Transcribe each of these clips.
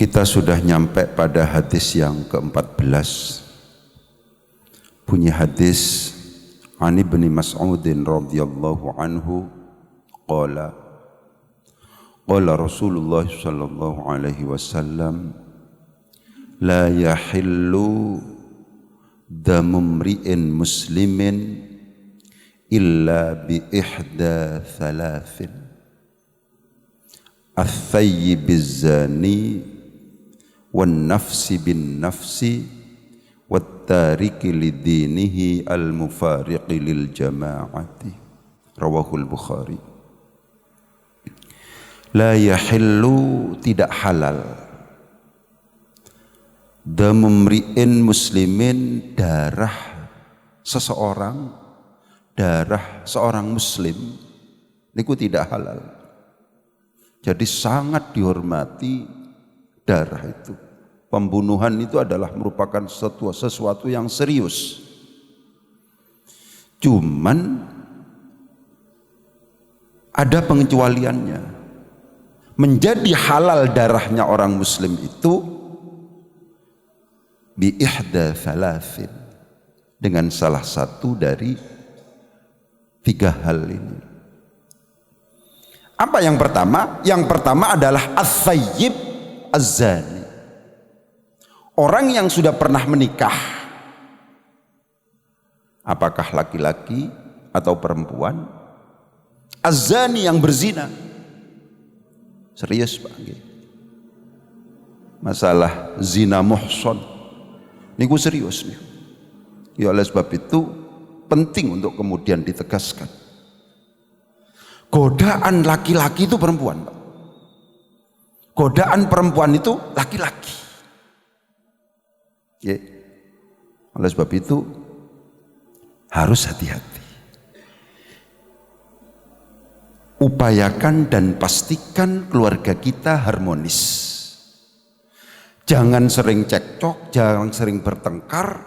Kita sudah nyampe pada hadis yang ke-14. Bunyi hadis An Ibni Mas'udin radhiyallahu anhu qala Rasulullah sallallahu alaihi wasallam la yahillu damu mri'in muslimin illa bi ihda thalathin ats-tsayyibiz zani wan nafsi bin nafsi wat tariki lidinihi al mufariqi lil jama'ati. Rawahul Bukhari. La yahillu, tidak halal, damu mri'in muslimin, darah seseorang, darah seorang muslim niku tidak halal. Jadi sangat dihormati darah itu. Pembunuhan itu adalah merupakan sesuatu yang serius. Cuman ada pengecualiannya. Menjadi halal darahnya orang muslim itu bi ihda thalathin, dengan salah satu dari tiga hal ini. Apa yang pertama? Yang pertama adalah as-sayyib az-zani. Orang yang sudah pernah menikah, apakah laki-laki atau perempuan, az-zani yang berzina. Serius Pak, masalah zina muhsan niku serius nih. Ya, oleh sebab itu penting untuk kemudian ditegaskan. Godaan laki-laki itu perempuan, Pak. Godaan perempuan itu laki-laki. Ya. Oleh sebab itu harus hati-hati. Upayakan dan pastikan keluarga kita harmonis. Jangan sering cekcok, jangan sering bertengkar.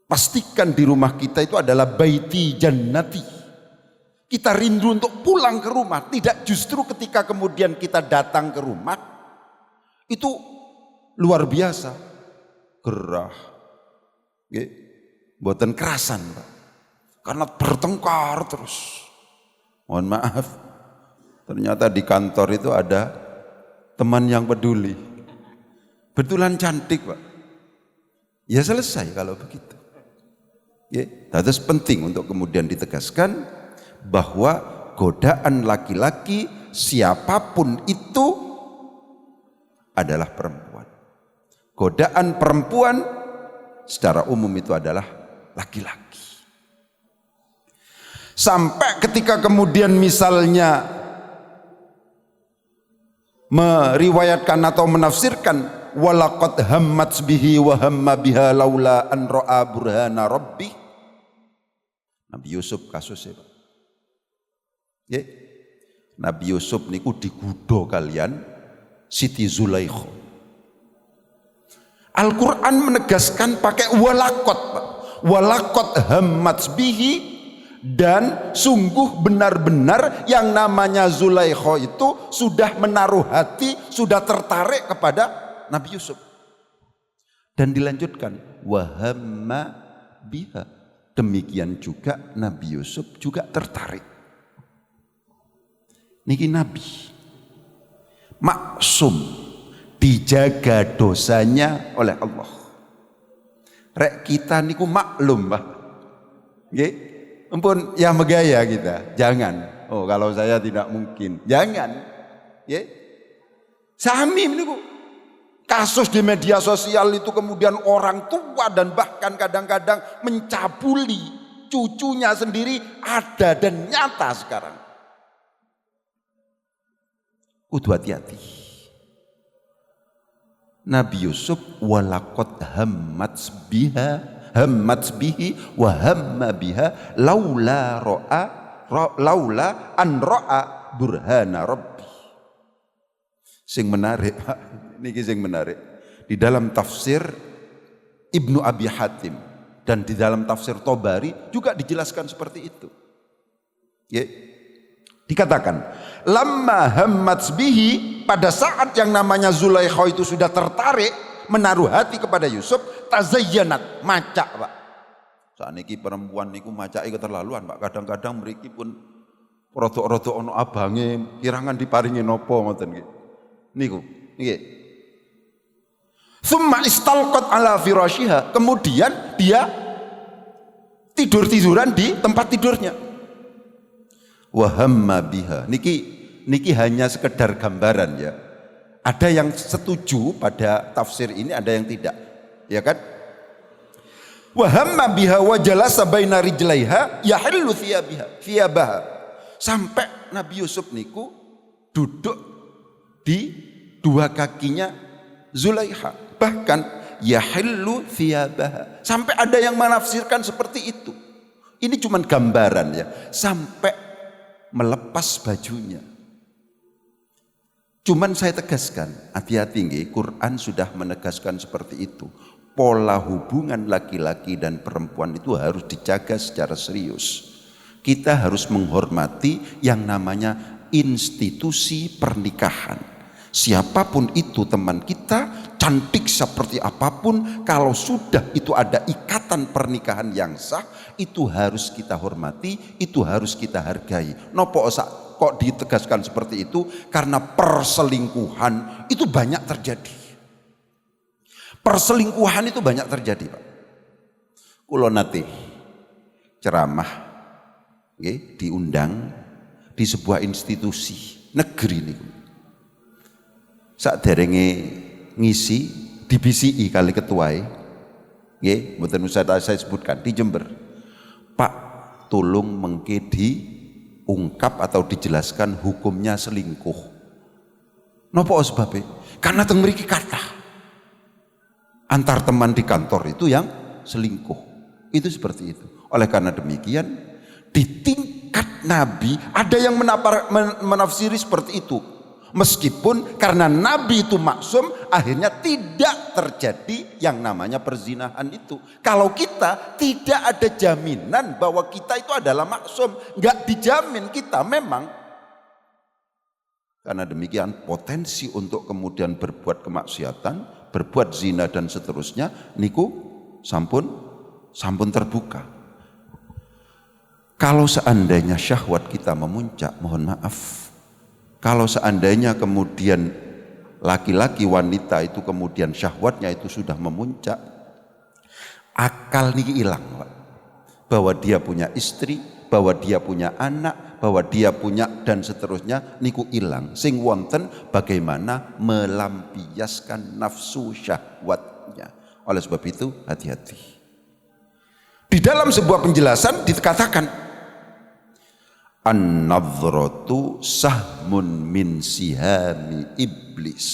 Pastikan di rumah kita itu adalah baiti jannati. Kita rindu untuk pulang ke rumah, tidak justru ketika kemudian kita datang ke rumah itu luar biasa. Gerah, buatan kerasan, Pak. Karena bertengkar terus. Mohon maaf, ternyata di kantor itu ada teman yang peduli. Betulan cantik, Pak. Ya selesai kalau begitu. Terus penting untuk kemudian ditegaskan bahwa godaan laki-laki siapapun itu adalah perempuan. Godaan perempuan secara umum itu adalah laki-laki. Sampai ketika kemudian misalnya meriwayatkan atau menafsirkan walaqad hammat bihi wa hamma biha laula an ra'a burhana rabbi. Nabi Yusuf kasusnya, Pak. Nabi Yusuf niku digudo kalian Siti Zulaikha. Al-Quran menegaskan pakai walaqad, Pak. Walaqad hammat bihi, dan sungguh benar-benar yang namanya Zulaikha itu sudah menaruh hati, sudah tertarik kepada Nabi Yusuf. Dan dilanjutkan wahamma biha, demikian juga Nabi Yusuf juga tertarik. Niki Nabi maksum, dijaga dosanya oleh Allah. Rek kita niku maklum, Pak. Nggih, ampun ya megaya kita. Jangan. Oh, kalau saya tidak mungkin. Jangan. Nggih. Sami niku. Kasus di media sosial itu kemudian orang tua dan bahkan kadang-kadang mencabuli cucunya sendiri ada dan nyata sekarang. Kudu hati-hati. Nabi Yusuf walaqad hammat bihi wa hamma biha laula an ra'a burhana rabbi. Sing menarik, niki sing menarik. Di dalam tafsir Ibnu Abi Hatim dan di dalam tafsir Tobari juga dijelaskan seperti itu. Dikatakan, lamma hammat bihi, pada saat yang namanya Zulaikha itu sudah tertarik menaruh hati kepada Yusuf, tazayyanat, macak Pak. Saat ini perempuan niku macake keterlaluan Pak. Kadang-kadang mriki pun rodok-rodok ono abange, kirangan diparingi nopo ngoten nggih. Niku, nggih. Summa istalqat ala firashiha, kemudian dia tidur-tiduran di tempat tidurnya. Wahamma biha, niki hanya sekedar gambaran ya. Ada yang setuju pada tafsir ini, ada yang tidak, ya kan? Wahamma biha wa jalasa baina rijlaiha yahillu thiyabaha, sampai Nabi Yusuf niku duduk di dua kakinya Zulaikha, bahkan yahillu thiyabaha, sampai ada yang menafsirkan seperti itu. Ini cuma gambaran ya, sampai melepas bajunya. Cuman saya tegaskan, hati-hati nggih, Quran sudah menegaskan seperti itu. Pola hubungan laki-laki dan perempuan itu harus dijaga secara serius. Kita harus menghormati yang namanya institusi pernikahan. Siapapun itu teman kita, cantik seperti apapun, kalau sudah itu ada ikatan pernikahan yang sah, itu harus kita hormati, itu harus kita hargai. Nopo kok ditegaskan seperti itu? Karena perselingkuhan itu banyak terjadi. Perselingkuhan itu banyak terjadi Pak. Kulo nate ceramah diundang di sebuah institusi negeri niku. Saderenge ngisi di BCI kali ketuai, nggih, mboten usah saya sebutkan, di Jember. Pak, tolong mengke diungkap atau dijelaskan hukumnya selingkuh. Napa sebabnya? Karena teng mriki kathah antar teman di kantor itu yang selingkuh. Itu seperti itu. Oleh karena demikian, di tingkat Nabi ada yang menafsiri seperti itu. Meskipun karena Nabi itu maksum, akhirnya tidak terjadi yang namanya perzinahan itu. Kalau kita tidak ada jaminan bahwa kita itu adalah maksum, nggak dijamin kita memang. Karena demikian potensi untuk kemudian berbuat kemaksiatan, berbuat zina dan seterusnya, niku sampun terbuka. Kalau seandainya syahwat kita memuncak, mohon maaf. Kalau seandainya kemudian laki-laki wanita itu kemudian syahwatnya itu sudah memuncak, akal niki hilang Pak. Bahwa dia punya istri, bahwa dia punya anak, bahwa dia punya dan seterusnya niku hilang. Sing wonten bagaimana melampiaskan nafsu syahwatnya. Oleh sebab itu hati-hati. Di dalam sebuah penjelasan dikatakan an-nadhratu sahmun min sihami iblis.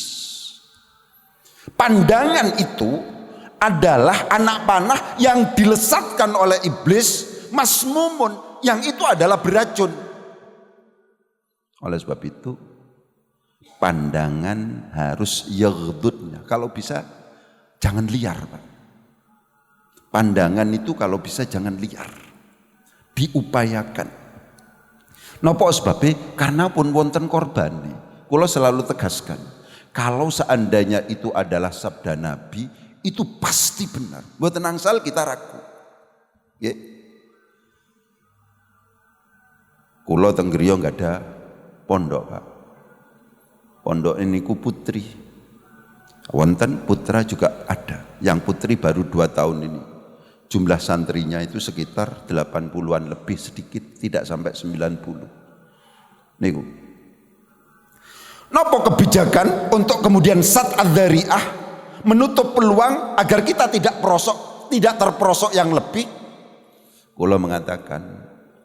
Pandangan itu adalah anak panah yang dilesatkan oleh iblis, masmumun, yang itu adalah beracun. Oleh sebab itu pandangan harus yaghdudnya, kalau bisa jangan liar Pak. Pandangan itu kalau bisa jangan liar, diupayakan. Napa sebabnya? Karena pun wonten korban. Kula selalu tegaskan, kalau seandainya itu adalah sabda Nabi, itu pasti benar. Mboten angsal kita ragu. Nggih. Kula teng griya enggak ada pondok, Pak. Pondok ini ku putri. Wonten putra juga ada. Yang putri baru 2 tahun ini. Jumlah santrinya itu sekitar 80-an lebih sedikit, tidak sampai 90. Niku. Napa kebijakan untuk kemudian sat adzari'ah, menutup peluang agar kita tidak terperosok yang lebih? Kula mengatakan,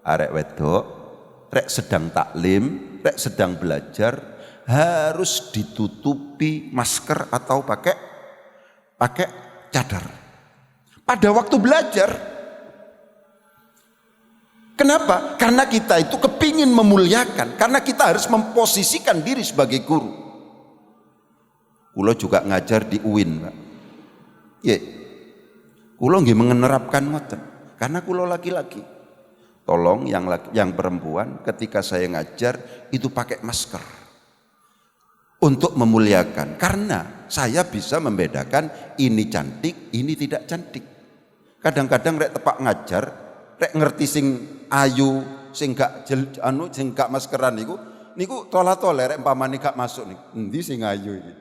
arek wedok, rek sedang taklim, rek sedang belajar, harus ditutupi masker atau pakai cadar. Pada waktu belajar. Kenapa? Karena kita itu kepingin memuliakan, karena kita harus memposisikan diri sebagai guru. Kulo juga ngajar di UIN, Pak. Ya, kulo nggih menerapkan ngoten, karena kulo laki-laki. tolong yang perempuan ketika saya ngajar itu pakai masker untuk memuliakan, karena saya bisa membedakan ini cantik, ini tidak cantik. Kadang-kadang rek tepak ngajar, rek ngerti sing ayu, sing gak sing gak maskeran niku tola-tole rek umpamane gak masuk niku. Endi sing ayu iki?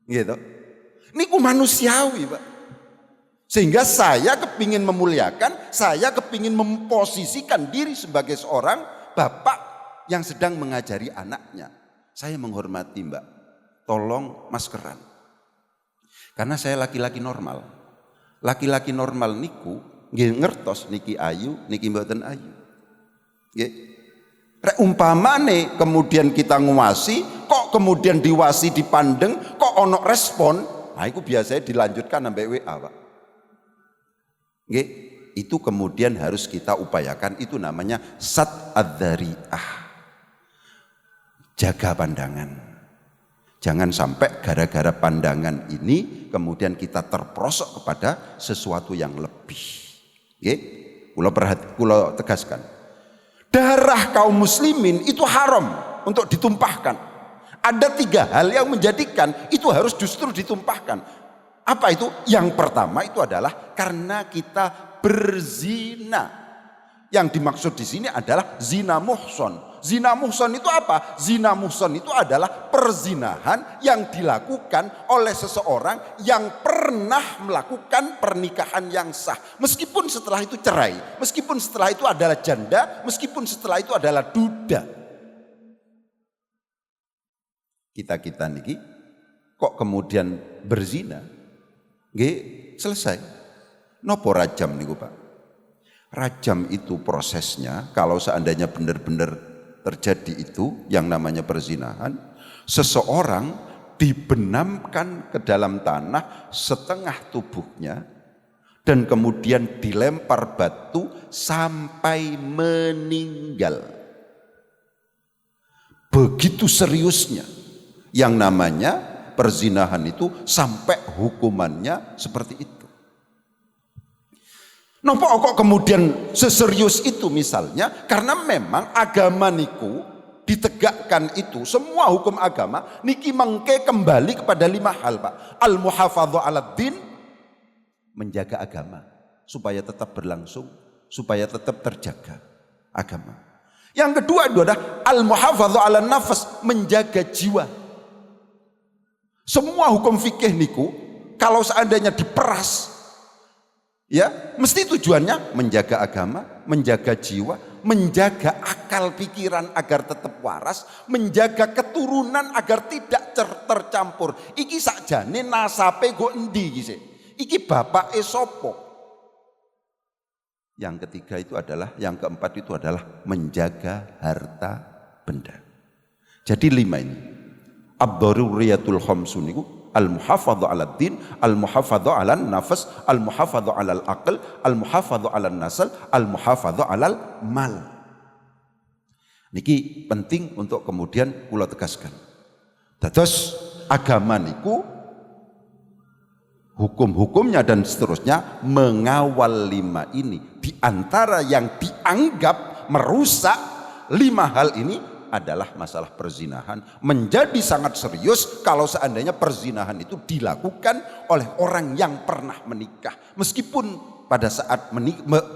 Gitu. Niku manusiawi, Pak. Sehingga saya kepingin memuliakan, saya kepingin memposisikan diri sebagai seorang bapak yang sedang mengajari anaknya. Saya menghormati, Mbak. Tolong maskeran. Karena saya laki-laki normal. Laki-laki normal niku nggih ngertos niki ayu, niki mboten ayu. Nggih. Rek umpamane kemudian kita nguwasi, kok kemudian diwasi dipandeng, kok ono respon, nah itu biasanya dilanjutkan sampai WA, Pak. Nggih, itu kemudian harus kita upayakan, itu namanya sat adzari'ah. Jaga pandangan. Jangan sampai gara-gara pandangan ini kemudian kita terperosok kepada sesuatu yang lebih. Nggih, kula tegaskan. Darah kaum muslimin itu haram untuk ditumpahkan. Ada 3 hal yang menjadikan itu harus justru ditumpahkan. Apa itu? Yang pertama itu adalah karena kita berzina. Yang dimaksud di sini adalah zina muhson. Zina muhson itu apa? Zina muhson itu adalah perzinahan yang dilakukan oleh seseorang yang pernah melakukan pernikahan yang sah. Meskipun setelah itu cerai, meskipun setelah itu adalah janda, meskipun setelah itu adalah duda. Kita niki kok kemudian berzina? Nggih, selesai. Nopo rajam niku, Pak? Rajam itu prosesnya kalau seandainya benar-benar terjadi itu yang namanya perzinahan, seseorang dibenamkan ke dalam tanah setengah tubuhnya dan kemudian dilempar batu sampai meninggal. Begitu seriusnya yang namanya perzinahan itu sampai hukumannya seperti itu. Nopo kok kemudian seserius itu misalnya, karena memang agama niku ditegakkan itu, semua hukum agama niki mengke kembali kepada 5 hal, Pak. Al-muhafadzah 'alad din, menjaga agama supaya tetap berlangsung, supaya tetap terjaga agama. Yang kedua itu adalah al-muhafadzah 'alan nafas, menjaga jiwa. Semua hukum fikih niku kalau seandainya diperas, ya, mesti tujuannya menjaga agama, menjaga jiwa, menjaga akal pikiran agar tetap waras, menjaga keturunan agar tidak tercampur. Iki sakjane nasabe go endi iki sih? Iki bapake sapa? Yang ketiga itu adalah, yang keempat itu adalah menjaga harta benda. Jadi 5 ini. Ad-daruriyatul khamsun niku al-muhafadzah 'alad din, al-muhafadzah 'alan nafas, al-muhafadzah 'alal aql, al-muhafadzah 'alan nasl, al-muhafadzah 'alal mal. Niki penting untuk kemudian kula tegaskan. Dados agama niku hukum-hukumnya dan seterusnya mengawal 5 ini. Di antara yang dianggap merusak 5 hal ini adalah masalah perzinahan. Menjadi sangat serius kalau seandainya perzinahan itu dilakukan oleh orang yang pernah menikah. Meskipun pada saat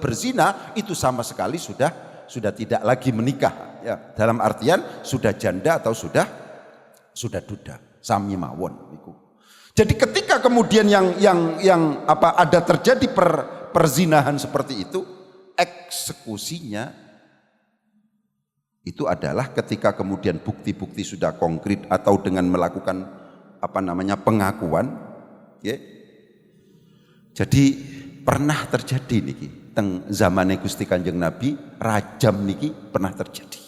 berzina itu sama sekali sudah tidak lagi menikah, ya, dalam artian sudah janda atau sudah duda, sami mawon niku. Jadi ketika kemudian yang ada terjadi perzinahan seperti itu, eksekusinya itu adalah ketika kemudian bukti-bukti sudah konkret atau dengan melakukan pengakuan, ya. Jadi pernah terjadi niki teng zamane Gusti Kanjeng Nabi, rajam niki pernah terjadi.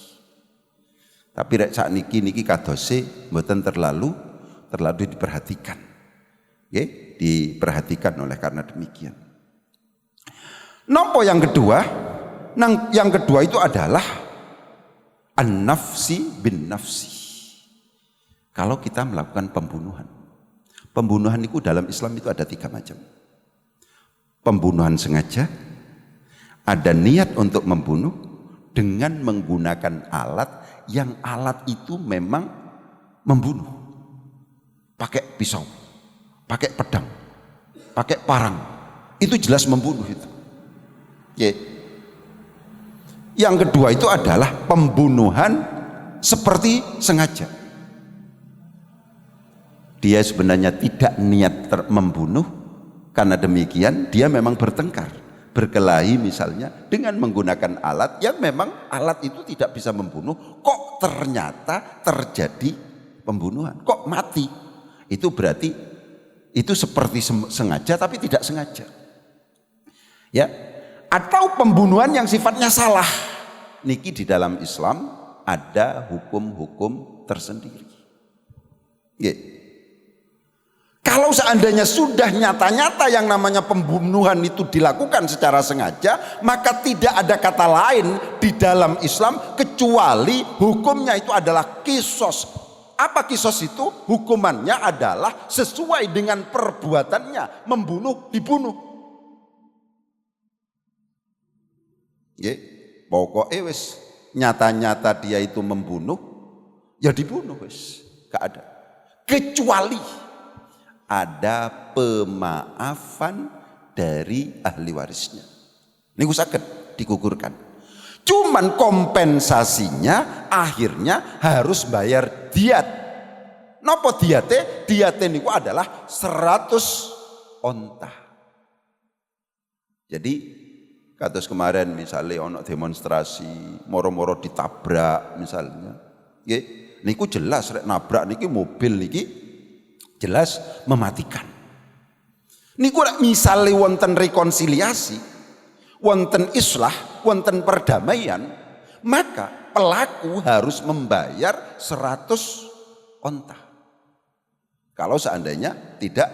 Tapi rek sakniki kadose mboten terlalu diperhatikan. Ya, diperhatikan oleh karena demikian. Nopo yang kedua? Yang kedua itu adalah an-nafsi bin nafsi. Kalau kita melakukan pembunuhan itu dalam Islam itu ada 3 macam. Pembunuhan sengaja, ada niat untuk membunuh dengan menggunakan alat yang alat itu memang membunuh. Pakai pisau, pakai pedang, pakai parang. Itu jelas membunuh itu. Yang kedua itu adalah pembunuhan seperti sengaja. Dia sebenarnya tidak niat membunuh, karena demikian dia memang bertengkar, berkelahi misalnya dengan menggunakan alat yang memang alat itu tidak bisa membunuh, kok ternyata terjadi pembunuhan, kok mati. Itu berarti itu seperti sengaja tapi tidak sengaja. Ya, atau pembunuhan yang sifatnya salah. Niki di dalam Islam ada hukum-hukum tersendiri. Kalau seandainya sudah nyata-nyata yang namanya pembunuhan itu dilakukan secara sengaja, maka tidak ada kata lain di dalam Islam kecuali hukumnya itu adalah kisos. Apa kisos itu? Hukumannya adalah sesuai dengan perbuatannya, membunuh, dibunuh. Pokoknya wis nyata-nyata dia itu membunuh, ya dibunuh wis, gak ada. Kecuali ada pemaafan dari ahli warisnya. Ini saged digugurkan. Cuman kompensasinya akhirnya harus bayar diat. Napa diate? Diate niku adalah 100 onta. Jadi kados kemarin misalnya ono demonstrasi moro-moro ditabrak misalnya, niku jelas rek nabrak niki mobil niki jelas mematikan. Niku rek misalnya wonten rekonsiliasi, wonten islah, wonten perdamaian, maka pelaku harus membayar 100 onta. Kalau seandainya tidak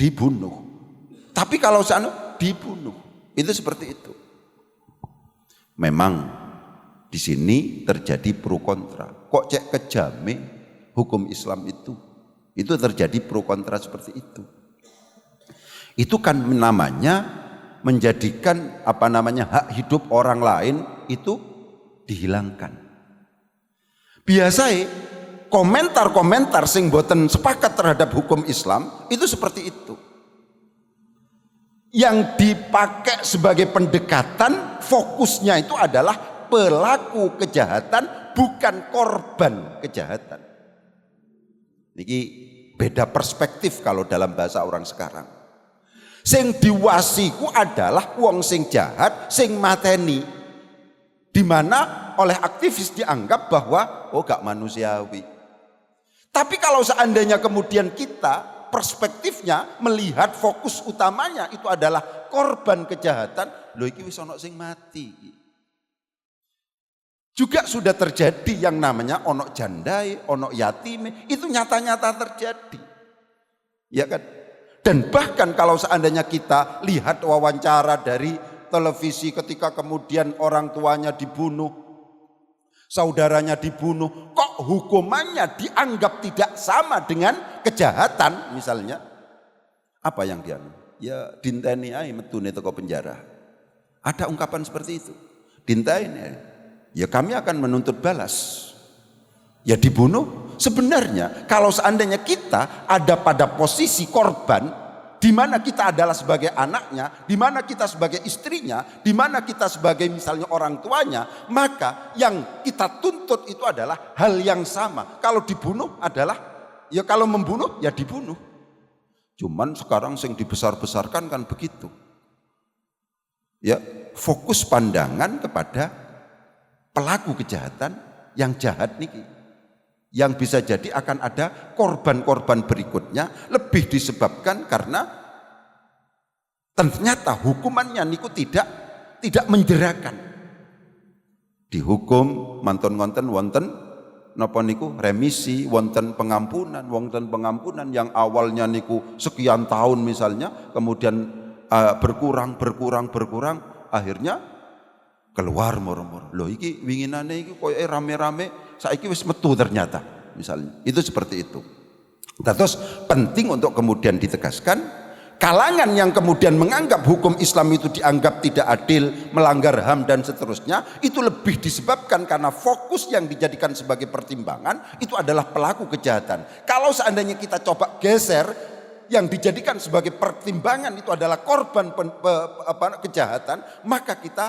dibunuh. Tapi kalau seandainya dibunuh, itu seperti itu. Memang di sini terjadi pro kontra. Kok cek kejame hukum Islam itu terjadi pro kontra seperti itu. Itu kan namanya menjadikan hak hidup orang lain itu dihilangkan. Biasanya komentar-komentar sing boten sepakat terhadap hukum Islam itu seperti itu. Yang dipakai sebagai pendekatan fokusnya itu adalah pelaku kejahatan, bukan korban kejahatan. Ini beda perspektif kalau dalam bahasa orang sekarang. Sing diwasiku adalah wong sing jahat, sing mateni, di mana oleh aktivis dianggap bahwa gak manusiawi. Tapi kalau seandainya kemudian kita perspektifnya melihat fokus utamanya itu adalah korban kejahatan, lho iki wis ana sing mati. Juga sudah terjadi yang namanya ono jandai, ono yatime, itu nyata-nyata terjadi. Ya kan? Dan bahkan kalau seandainya kita lihat wawancara dari televisi ketika kemudian orang tuanya dibunuh, saudaranya dibunuh, kok hukumannya dianggap tidak sama dengan kejahatan misalnya. Apa yang dia? Ya dinteni ae metune teko penjara. Ada ungkapan seperti itu. Dinteni. Ya kami akan menuntut balas. Ya dibunuh. Sebenarnya kalau seandainya kita ada pada posisi korban, di mana kita adalah sebagai anaknya, di mana kita sebagai istrinya, di mana kita sebagai misalnya orang tuanya, maka yang kita tuntut itu adalah hal yang sama. Kalau dibunuh adalah, ya kalau membunuh ya dibunuh. Cuman sekarang sing dibesar-besarkan kan begitu. Ya, fokus pandangan kepada pelaku kejahatan yang jahat niki. Yang bisa jadi akan ada korban-korban berikutnya, lebih disebabkan karena ternyata hukumannya niku tidak menjerakan. Dihukum mantun wonten napa niku remisi, wonten pengampunan yang awalnya niku sekian tahun misalnya, kemudian berkurang, akhirnya keluar moro-moro. Loh iki winginane iki koyo rame-rame, saiki wis metu ternyata misalnya. Itu seperti itu. Terus penting untuk kemudian ditegaskan kalangan yang kemudian menganggap hukum Islam itu dianggap tidak adil, melanggar HAM dan seterusnya, itu lebih disebabkan karena fokus yang dijadikan sebagai pertimbangan itu adalah pelaku kejahatan. Kalau seandainya kita coba geser, yang dijadikan sebagai pertimbangan itu adalah korban kejahatan, maka kita,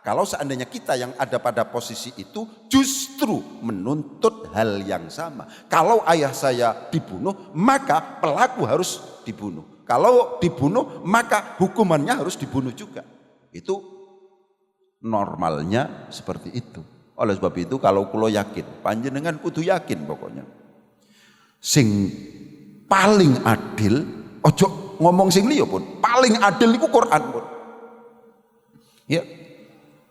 kalau seandainya kita yang ada pada posisi itu, justru menuntut hal yang sama. Kalau ayah saya dibunuh, maka pelaku harus dibunuh. Kalau dibunuh, maka hukumannya harus dibunuh juga. Itu normalnya seperti itu. Oleh sebab itu, kalau kulo yakin, panjenengan kudu yakin pokoknya. Sing paling adil, ojo ngomong sing liya pun, paling adil itu Quran pun. Ya.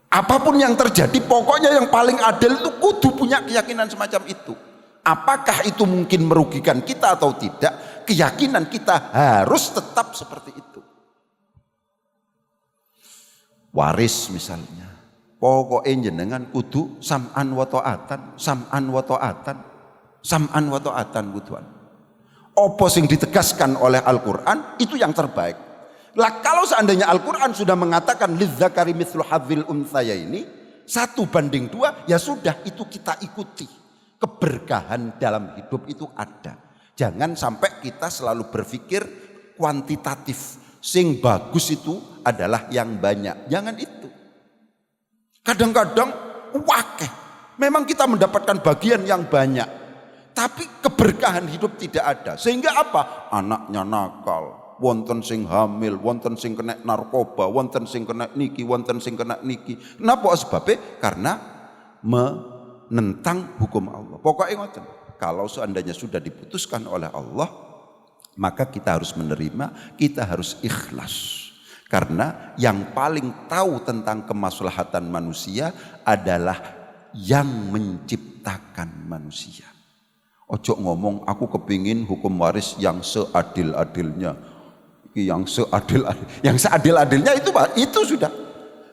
Apapun yang terjadi, pokoknya yang paling adil itu kudu punya keyakinan semacam itu. Apakah itu mungkin merugikan kita atau tidak, keyakinan kita harus tetap seperti itu. Waris misalnya, pokoknya jenengan kudu sam'an wa ta'atan, sam'an wa ta'atan, sam'an wa ta'atan kuduan. Apa sing ditegaskan oleh Al-Quran itu yang terbaik. Lah kalau seandainya Al-Quran sudah mengatakan lidzakari mithlu hadzil unthayaini 1:2, ya sudah, itu kita ikuti. Keberkahan dalam hidup itu ada. Jangan sampai kita selalu berpikir kuantitatif. Sing bagus itu adalah yang banyak. Jangan itu. Kadang-kadang wakeh. Memang kita mendapatkan bagian yang banyak. Tapi keberkahan hidup tidak ada. Sehingga apa? Anaknya nakal. Wonten sing hamil, wonten sing kena narkoba, wonten sing kena niki, wonten sing kena niki. Kenapa sebabnya? Karena menentang hukum Allah. Pokoknya ngoten. Kalau seandainya sudah diputuskan oleh Allah, maka kita harus menerima, kita harus ikhlas. Karena yang paling tahu tentang kemaslahatan manusia adalah yang menciptakan manusia. Ojo ngomong aku kepingin hukum waris yang seadil-adilnya. Yang seadil-adilnya itu sudah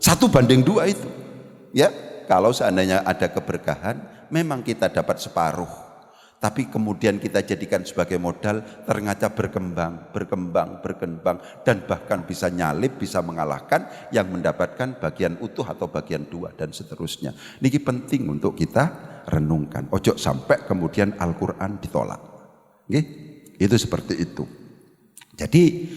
1:2 itu. Ya, kalau seandainya ada keberkahan, memang kita dapat separuh. Tapi kemudian kita jadikan sebagai modal, ternyata berkembang dan bahkan bisa nyalip, bisa mengalahkan yang mendapatkan bagian utuh atau bagian 2 dan seterusnya. Ini penting untuk kita renungkan. Ojo sampai kemudian Al-Quran ditolak. Oke? Itu seperti itu. Jadi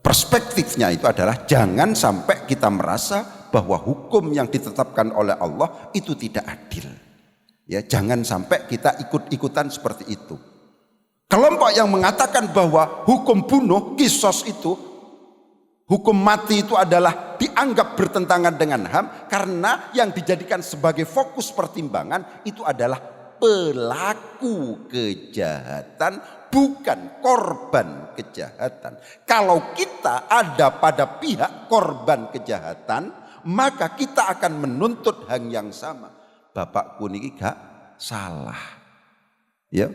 perspektifnya itu adalah jangan sampai kita merasa bahwa hukum yang ditetapkan oleh Allah itu tidak adil. Ya, jangan sampai kita ikut-ikutan seperti itu. Kelompok yang mengatakan bahwa hukum bunuh, kisos itu, hukum mati itu adalah dianggap bertentangan dengan HAM karena yang dijadikan sebagai fokus pertimbangan itu adalah pelaku kejahatan, bukan korban kejahatan. Kalau kita ada pada pihak korban kejahatan, maka kita akan menuntut hal yang sama. Bapakku niki gak salah, ya,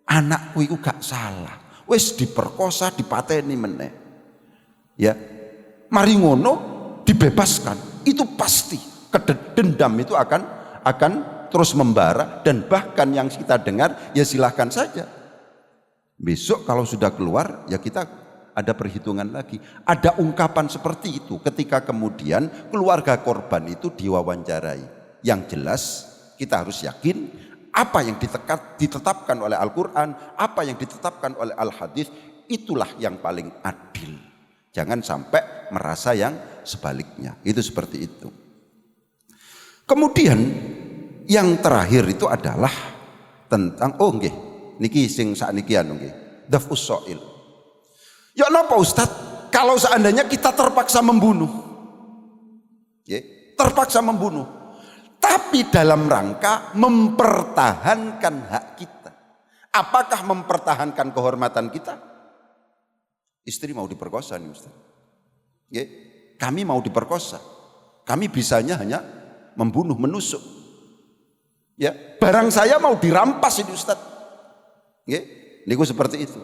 anakku itu gak salah, wis diperkosa, dipateni meneh, ya, mari ngono dibebaskan, itu pasti dendam itu akan terus membara. Dan bahkan yang kita dengar, ya silahkan saja besok kalau sudah keluar, ya kita ada perhitungan lagi. Ada ungkapan seperti itu ketika kemudian keluarga korban itu diwawancarai. Yang jelas kita harus yakin apa yang ditetapkan oleh Al-Quran, apa yang ditetapkan oleh Al-Hadis, itulah yang paling adil. Jangan sampai merasa yang sebaliknya. Itu seperti itu. Kemudian yang terakhir itu adalah tentang niki sing saknikian nggih, daf'us soil. Ya napa Ustaz? Kalau seandainya kita terpaksa membunuh. Terpaksa membunuh. Tapi dalam rangka mempertahankan hak kita. Apakah mempertahankan kehormatan kita? Istri mau diperkosa nih Ustaz. Kami mau diperkosa. Kami bisanya hanya membunuh, menusuk. Ya, barang saya mau dirampas ini Ustaz. Niku seperti itu.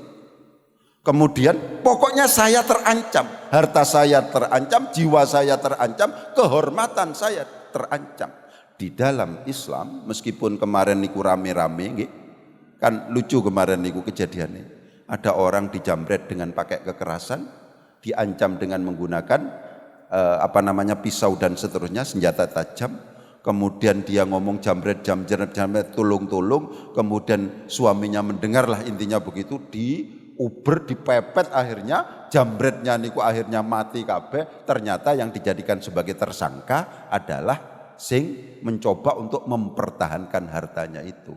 Kemudian pokoknya saya terancam, harta saya terancam, jiwa saya terancam, kehormatan saya terancam. Di dalam Islam, meskipun kemarin niku rame-rame, kan lucu kemarin niku kejadiannya. Ada orang dijamret dengan pakai kekerasan, diancam dengan menggunakan pisau dan seterusnya, senjata tajam. Kemudian dia ngomong jamret, tulung, kemudian suaminya mendengarlah, intinya begitu, diuber, dipepet, akhirnya jamretnya niku akhirnya mati kabeh. Ternyata yang dijadikan sebagai tersangka adalah sing mencoba untuk mempertahankan hartanya itu.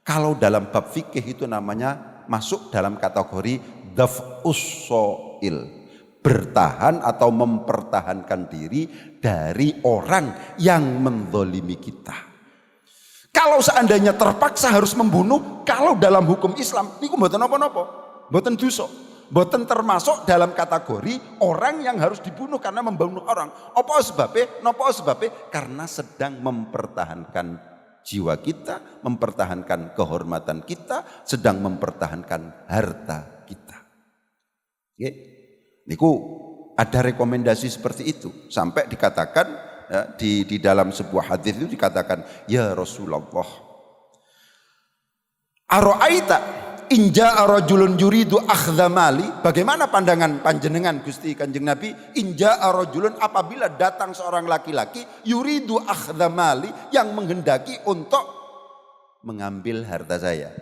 Kalau dalam bab fikih itu namanya masuk dalam kategori daf'us so'il, bertahan atau mempertahankan diri dari orang yang menzalimi kita. Kalau seandainya terpaksa harus membunuh, kalau dalam hukum Islam niku mboten napa-napa, mboten dosa, mboten termasuk dalam kategori orang yang harus dibunuh karena membunuh orang. Apa sebabnya? Napa sebabnya? Karena sedang mempertahankan jiwa kita, mempertahankan kehormatan kita, sedang mempertahankan harta kita. Oke. Niku ada rekomendasi seperti itu, sampai dikatakan ya, di dalam sebuah hadis itu dikatakan, ya Rasulullah, ara'aita in jaa rajulun yuridu akhdha mali, bagaimana pandangan panjenengan Gusti Kanjeng Nabi, in jaa rajulun, apabila datang seorang laki-laki yuridu akhdha mali, yang menghendaki untuk mengambil harta saya,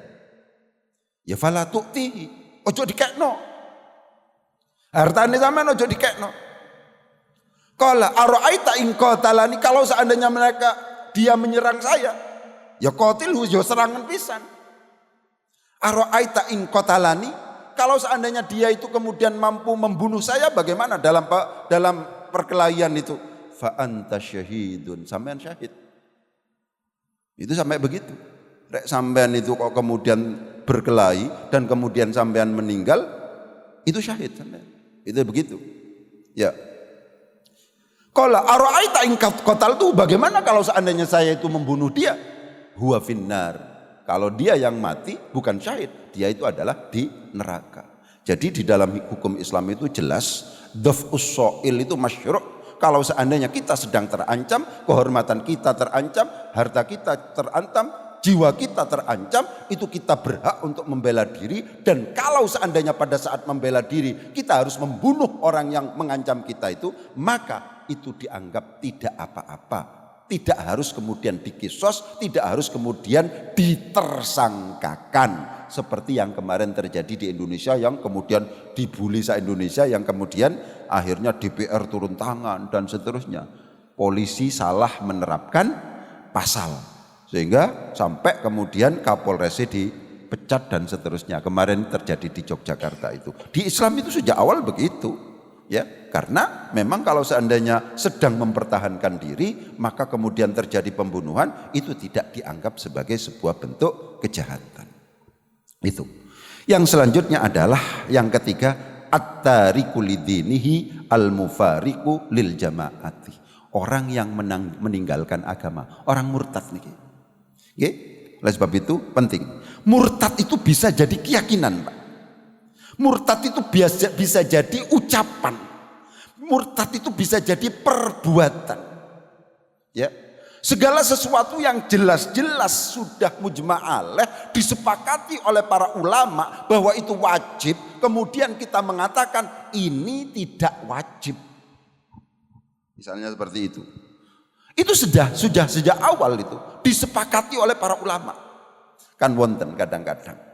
ya fala tu'tihi, ojo dikekno hartane sampean, ojo dikekno. Qala ara'aita in qatalani, kalau seandainya dia menyerang saya, ya qatilhu, ya serangan pisan. Ara'aita in qatalani, kalau seandainya dia itu kemudian mampu membunuh saya, bagaimana dalam perkelahian itu? Fa anta syahidun, sampean syahid. Itu sampai begitu. Rek sampean itu kok kemudian berkelahi dan kemudian sampean meninggal, itu syahid sampean. Itu begitu. Ya. Qala ara'aita in qataltu, bagaimana kalau seandainya saya itu membunuh dia? Huwa finnar. Kalau dia yang mati bukan syahid, dia itu adalah di neraka. Jadi di dalam hukum Islam itu jelas, daf'us so'il itu masyru'. Kalau seandainya kita sedang terancam, kehormatan kita terancam, harta kita terancam, jiwa kita terancam, itu kita berhak untuk membela diri. Dan kalau seandainya pada saat membela diri kita harus membunuh orang yang mengancam kita itu, maka itu dianggap tidak apa-apa. Tidak harus kemudian dikisos, tidak harus kemudian ditersangkakan. Seperti yang kemarin terjadi di Indonesia, yang kemudian dibully se-Indonesia, yang kemudian akhirnya DPR turun tangan dan seterusnya. Polisi salah menerapkan pasal, sehingga sampai kemudian Kapolresnya dipecat dan seterusnya. Kemarin terjadi di Yogyakarta itu. Di Islam itu sejak awal begitu. Ya, karena memang kalau seandainya sedang mempertahankan diri, maka kemudian terjadi pembunuhan, itu tidak dianggap sebagai sebuah bentuk kejahatan. Itu. Yang selanjutnya adalah yang ketiga, at-tariku lidinihi al-mufariku lil jamaati. Orang yang meninggalkan agama, orang murtad nih. Oke? Oleh sebab itu penting. Murtad itu bisa jadi keyakinan, Pak. Murtad itu bisa jadi ucapan. Murtad itu bisa jadi perbuatan. Ya. Segala sesuatu yang jelas-jelas sudah mujma'alaih, disepakati oleh para ulama bahwa itu wajib, kemudian kita mengatakan ini tidak wajib. Misalnya seperti itu. Itu sudah sejak awal itu disepakati oleh para ulama. Kan wonten kadang-kadang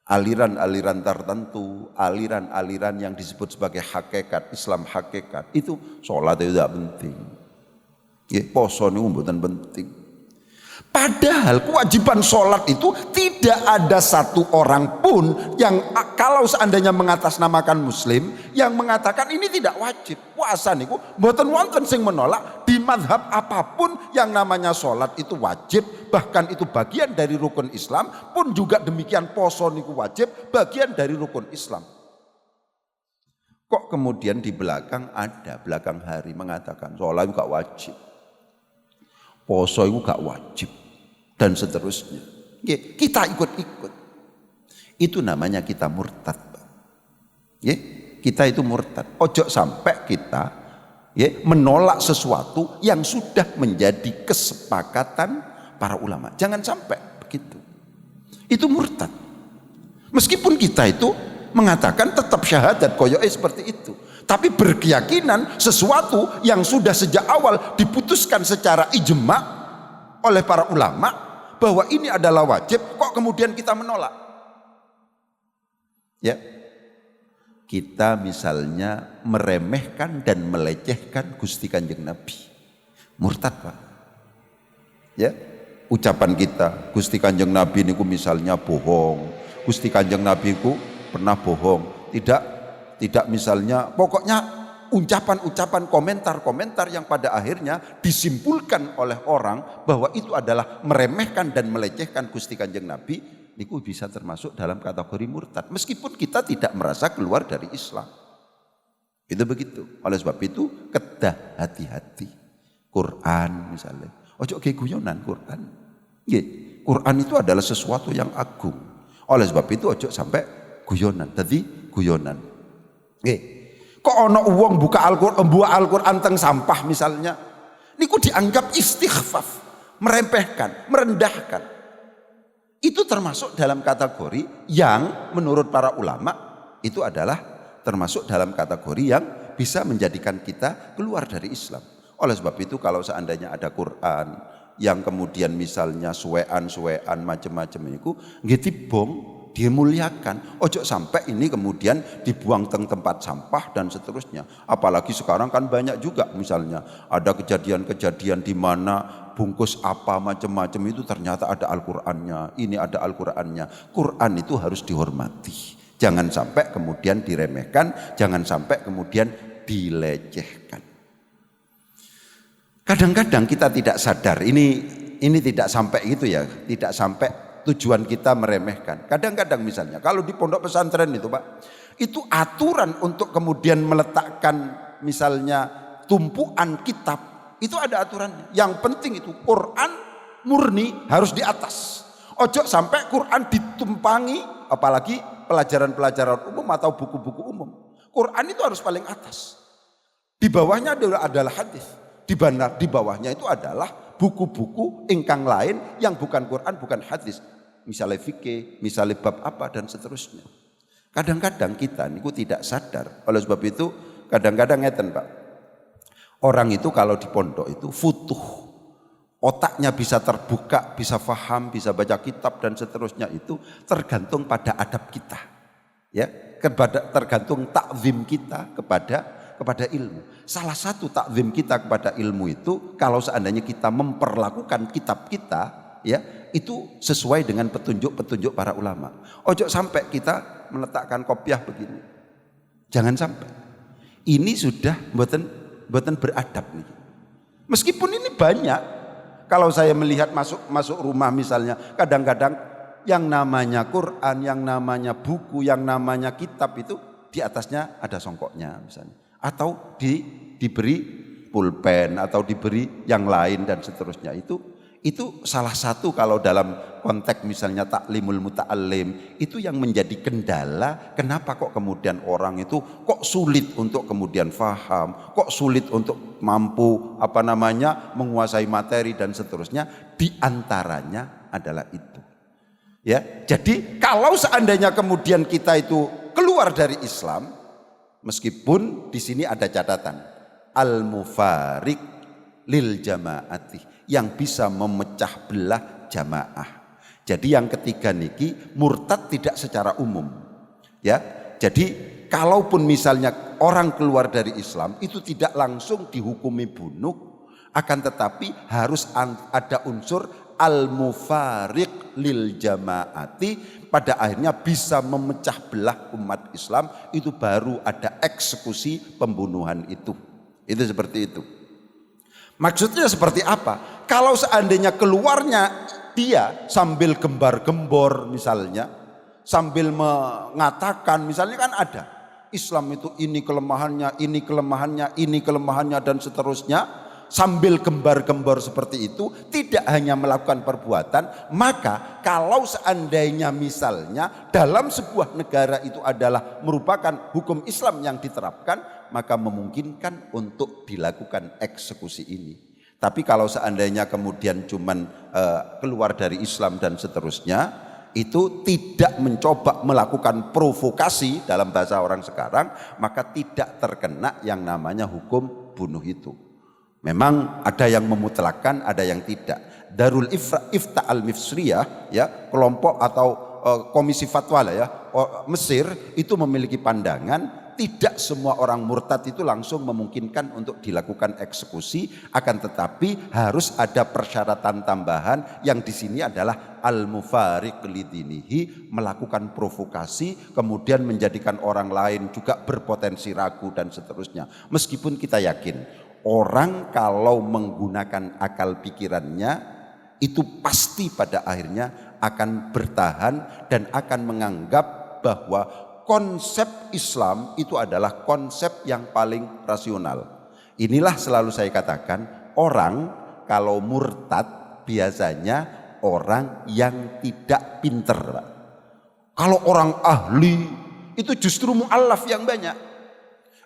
aliran-aliran tertentu, aliran-aliran yang disebut sebagai hakikat, Islam hakikat, itu sholat itu tidak penting. Ya, poso itu mboten penting. Padahal kewajiban sholat itu tidak ada satu orang pun yang kalau seandainya mengatasnamakan muslim yang mengatakan ini tidak wajib. Puasa niku mboten wonten sing menolak di mazhab apapun yang namanya sholat itu wajib, bahkan itu bagian dari rukun Islam, pun juga demikian poso niku wajib, bagian dari rukun Islam. Kok kemudian di belakang hari mengatakan sholat itu gak wajib, poso itu gak wajib dan seterusnya. Kita ikut-ikut. Itu namanya kita murtad. Kita itu murtad. Ojo sampai kita menolak sesuatu yang sudah menjadi kesepakatan para ulama. Jangan sampai begitu. Itu murtad. Meskipun kita itu mengatakan tetap syahadat koyoke seperti itu, tapi berkeyakinan sesuatu yang sudah sejak awal diputuskan secara ijma oleh para ulama bahwa ini adalah wajib, kok kemudian kita menolak? Ya, kita misalnya meremehkan dan melecehkan Gusti Kanjeng Nabi, murtad Pak. Ya, ucapan kita Gusti Kanjeng Nabi niku misalnya bohong, Gusti Kanjeng Nabi ku pernah bohong, tidak misalnya, pokoknya ucapan-ucapan, komentar-komentar yang pada akhirnya disimpulkan oleh orang bahwa itu adalah meremehkan dan melecehkan Gusti Kanjeng Nabi, niku bisa termasuk dalam kategori murtad meskipun kita tidak merasa keluar dari Islam. Itu begitu. Oleh sebab itu kedah hati-hati. Quran misalnya, ojo kayak guyonan Quran. Nggih, Quran itu adalah sesuatu yang agung. Oleh sebab itu ojo sampai guyonan. Tadi guyonan. Nggih. Kok ana wong buka Al-Qur'an teng sampah misalnya, niku dianggap istighfaf, meremehkan, merendahkan. Itu termasuk dalam kategori yang menurut para ulama itu adalah termasuk dalam kategori yang bisa menjadikan kita keluar dari Islam. Oleh sebab itu kalau seandainya ada Quran yang kemudian misalnya suwean macam-macam itu nggih dibong, dimuliakan, ojo sampai ini kemudian dibuang teng tempat sampah dan seterusnya. Apalagi sekarang kan banyak juga misalnya ada kejadian-kejadian di mana bungkus apa macam-macam itu ternyata ada Al-Qur'annya, ini ada Al-Qur'annya. Quran itu harus dihormati, jangan sampai kemudian diremehkan, jangan sampai kemudian dilecehkan. Kadang-kadang kita tidak sadar, ini tidak sampai gitu ya, tidak sampai tujuan kita meremehkan. Kadang-kadang misalnya kalau di pondok pesantren itu Pak, itu aturan untuk kemudian meletakkan misalnya tumpuan kitab, itu ada aturannya. Yang penting itu Quran murni harus di atas. Ojo sampai Quran ditumpangi, apalagi pelajaran-pelajaran umum atau buku-buku umum. Quran itu harus paling atas. Di bawahnya adalah hadis. Di bawahnya itu adalah buku-buku ingkang lain yang bukan Quran, bukan hadis. Misalnya fikih, misalnya bab apa dan seterusnya. Kadang-kadang kita niku tidak sadar. Oleh sebab itu kadang-kadang ngeten Pak. Orang itu kalau di pondok itu futuh. Otaknya bisa terbuka, bisa faham, bisa baca kitab dan seterusnya itu tergantung pada adab kita. Ya, tergantung takzim kita kepada ilmu. Salah satu takzim kita kepada ilmu itu kalau seandainya kita memperlakukan kitab kita, ya, itu sesuai dengan petunjuk-petunjuk para ulama. Ojo sampai kita meletakkan kopiah begini. Jangan sampai. Ini sudah mboten beradab nih. Meskipun ini banyak, kalau saya melihat masuk rumah misalnya, kadang-kadang yang namanya Quran, yang namanya buku, yang namanya kitab itu di atasnya ada songkoknya misalnya. Atau diberi pulpen atau diberi yang lain dan seterusnya. Itu salah satu kalau dalam konteks misalnya taklimul muta'allim itu yang menjadi kendala. Kenapa kok kemudian orang itu kok sulit untuk kemudian faham, kok sulit untuk mampu menguasai materi dan seterusnya. Di antaranya adalah itu. Ya, jadi kalau seandainya kemudian kita itu keluar dari Islam, meskipun di sini ada catatan al-mufariq lil jamaati, yang bisa memecah belah jamaah. Jadi yang ketiga niki murtad tidak secara umum. Ya, jadi kalaupun misalnya orang keluar dari Islam itu tidak langsung dihukumi bunuh, akan tetapi harus ada unsur al-mufariq lil jamaati, pada akhirnya bisa memecah belah umat Islam, itu baru ada eksekusi pembunuhan itu. Itu seperti itu. Maksudnya seperti apa? Kalau seandainya keluarnya dia sambil gembar-gembor misalnya, sambil mengatakan misalnya kan ada Islam itu ini kelemahannya, ini kelemahannya, ini kelemahannya dan seterusnya, sambil gembar-gembor seperti itu, tidak hanya melakukan perbuatan, maka kalau seandainya misalnya dalam sebuah negara itu adalah merupakan hukum Islam yang diterapkan, maka memungkinkan untuk dilakukan eksekusi ini. Tapi kalau seandainya kemudian cuman keluar dari Islam dan seterusnya, itu tidak mencoba melakukan provokasi dalam bahasa orang sekarang, maka tidak terkena yang namanya hukum bunuh itu. Memang ada yang memutlakkan, ada yang tidak. Darul Ifta al-Misriyah, ya, kelompok atau komisi fatwa lah ya, Mesir itu memiliki pandangan tidak semua orang murtad itu langsung memungkinkan untuk dilakukan eksekusi, akan tetapi harus ada persyaratan tambahan yang di sini adalah al-mufariq lidinihi, melakukan provokasi kemudian menjadikan orang lain juga berpotensi ragu dan seterusnya. Meskipun kita yakin orang kalau menggunakan akal pikirannya itu pasti pada akhirnya akan bertahan dan akan menganggap bahwa konsep Islam itu adalah konsep yang paling rasional. Inilah selalu saya katakan, orang kalau murtad biasanya orang yang tidak pinter. Kalau orang ahli itu justru mu'allaf yang banyak.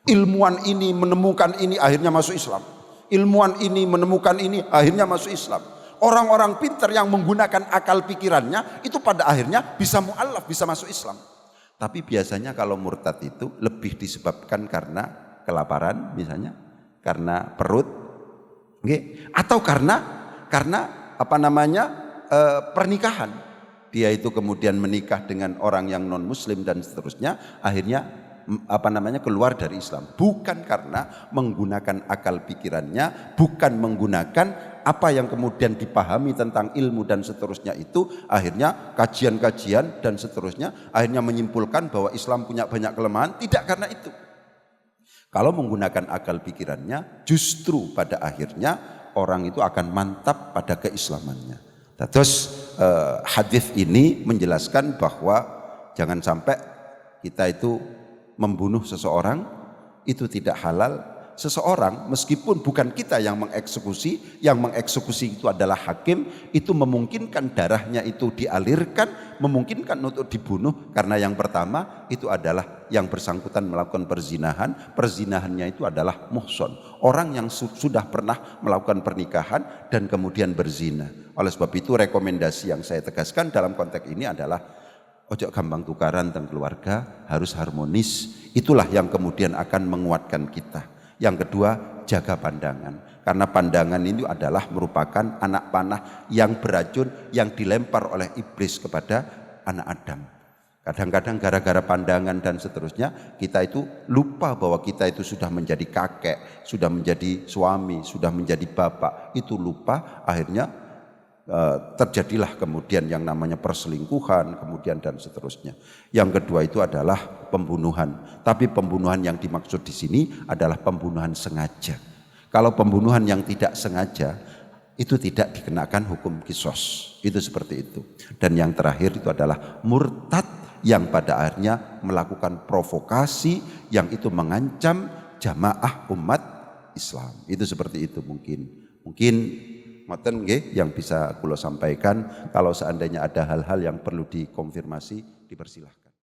Ilmuwan ini menemukan ini akhirnya masuk Islam. Ilmuwan ini menemukan ini akhirnya masuk Islam. Orang-orang pinter yang menggunakan akal pikirannya itu pada akhirnya bisa mu'allaf, bisa masuk Islam. Tapi biasanya kalau murtad itu lebih disebabkan karena kelaparan misalnya, karena perut, atau karena apa namanya pernikahan. Dia itu kemudian menikah dengan orang yang non muslim dan seterusnya, akhirnya apa namanya keluar dari Islam. Bukan karena menggunakan akal pikirannya, bukan menggunakan apa yang kemudian dipahami tentang ilmu dan seterusnya itu, akhirnya kajian-kajian dan seterusnya akhirnya menyimpulkan bahwa Islam punya banyak kelemahan. Tidak karena itu. Kalau menggunakan akal pikirannya, justru pada akhirnya orang itu akan mantap pada keislamannya. Terus hadis ini menjelaskan bahwa jangan sampai kita itu membunuh seseorang, itu tidak halal. Seseorang meskipun bukan kita yang mengeksekusi itu adalah hakim, itu memungkinkan darahnya itu dialirkan, memungkinkan untuk dibunuh, karena yang pertama itu adalah yang bersangkutan melakukan perzinahan, perzinahannya itu adalah muhson, orang yang sudah pernah melakukan pernikahan dan kemudian berzina. Oleh sebab itu rekomendasi yang saya tegaskan dalam konteks ini adalah ojo gampang tukaran tentang keluarga, harus harmonis. Itulah yang kemudian akan menguatkan kita. Yang kedua, jaga pandangan, karena pandangan ini adalah merupakan anak panah yang beracun yang dilempar oleh iblis kepada anak Adam. Kadang-kadang gara-gara pandangan dan seterusnya kita itu lupa bahwa kita itu sudah menjadi kakek, sudah menjadi suami, sudah menjadi bapak. Itu lupa, akhirnya terjadilah kemudian yang namanya perselingkuhan, kemudian dan seterusnya. Yang kedua itu adalah pembunuhan. Tapi pembunuhan yang dimaksud di sini adalah pembunuhan sengaja. Kalau pembunuhan yang tidak sengaja itu tidak dikenakan hukum qisas. Itu seperti itu. Dan yang terakhir itu adalah murtad yang pada akhirnya melakukan provokasi yang itu mengancam jamaah umat Islam. Itu seperti itu mungkin ngoten nggih yang bisa kula sampaikan. Kalau seandainya ada hal-hal yang perlu dikonfirmasi, dipersilahkan.